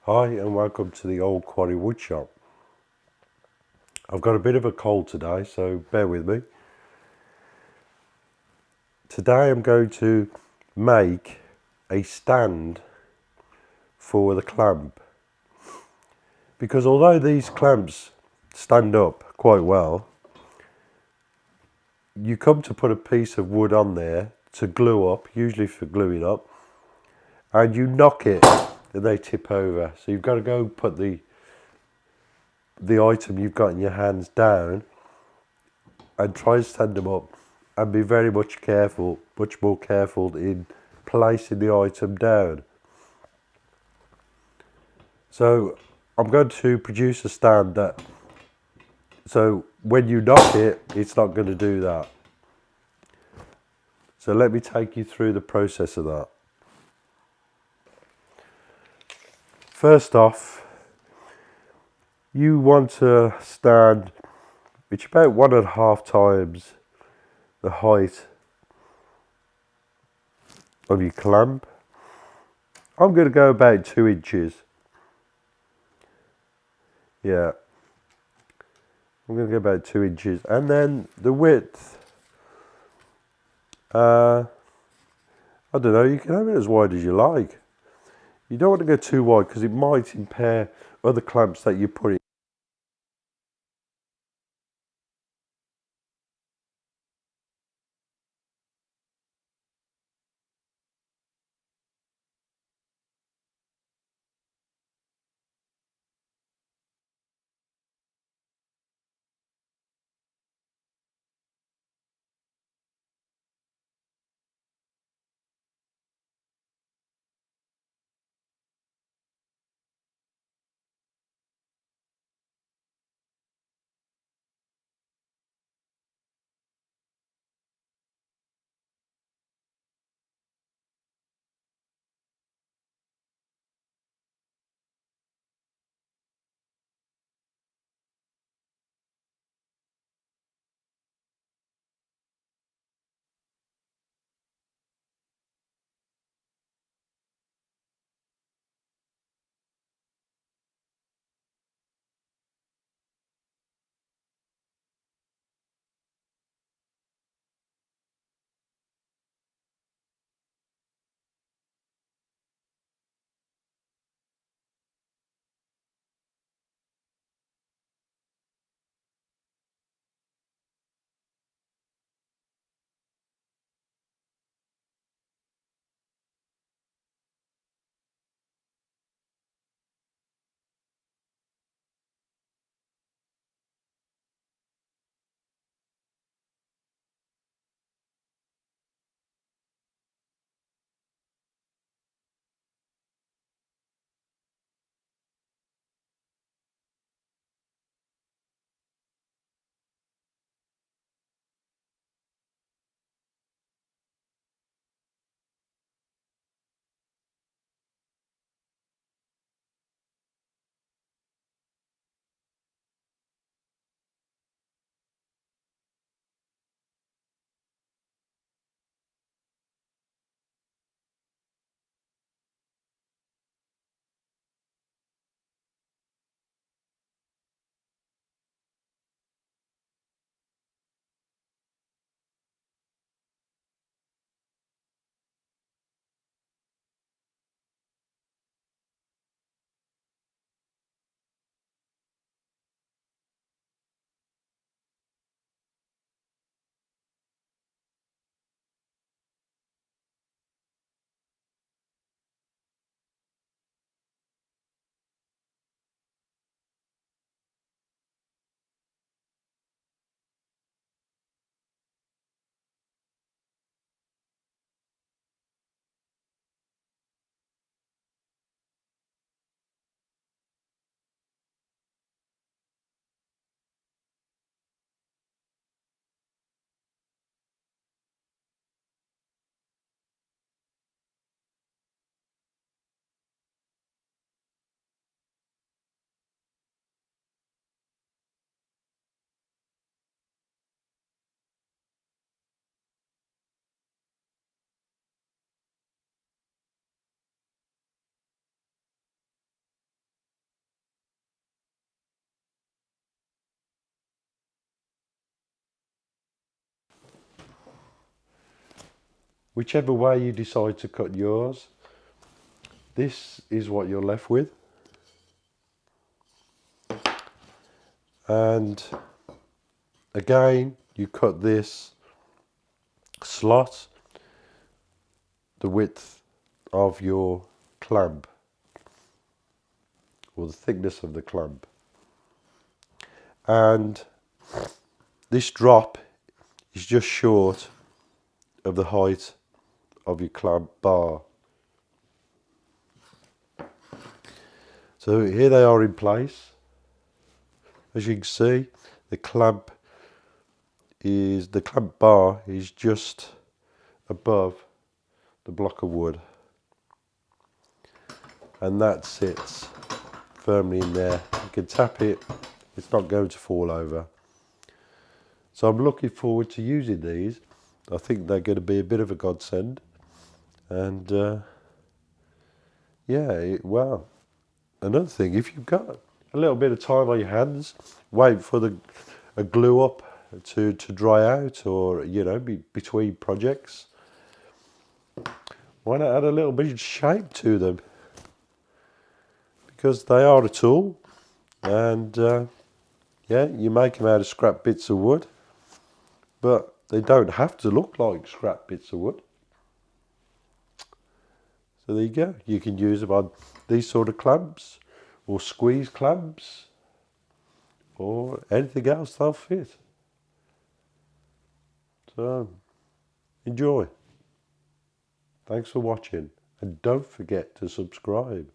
Hi and welcome to the Old Quarry Woodshop. I've got a bit of a cold today, so bear with me. Today I'm going to make a stand for the clamp, because although these clamps stand up quite well, you come to put a piece of wood on there to glue up, usually for gluing up, and you knock it and they tip over. So you've got to go put the item you've got in your hands down and try and stand them up, and be very much more careful in placing the item down. So I'm going to produce a stand so when you knock it, it's not going to do that. So let me take you through the process of that. First off, you want a stand which is about 1.5 times the height of your clamp. I'm going to go about 2 inches. Yeah, I'm going to go about 2 inches. And then the width, I don't know, you can have it as wide as you like. You don't want to go too wide because it might impair other clamps that you put in. whichever way you decide to cut yours, this is what you're left with. And again, you cut this slot the width of your clamp, or the thickness of the clamp. And this drop is just short of the height of your clamp bar. So here they are in place. As you can see, the clamp bar is just above the block of wood, and that sits firmly in there. You can tap it, it's not going to fall over. So I'm looking forward to using these. I think they're going to be a bit of a godsend. And yeah, well, another thing, if you've got a little bit of time on your hands, wait for a glue up to dry out, or between projects, why not add a little bit of shape to them? Because they are a tool, and yeah, you make them out of scrap bits of wood, but they don't have to look like scrap bits of wood. So there you go. You can use them on these sort of clamps, or squeeze clamps, or anything else they'll fit. So enjoy. Thanks for watching, and don't forget to subscribe.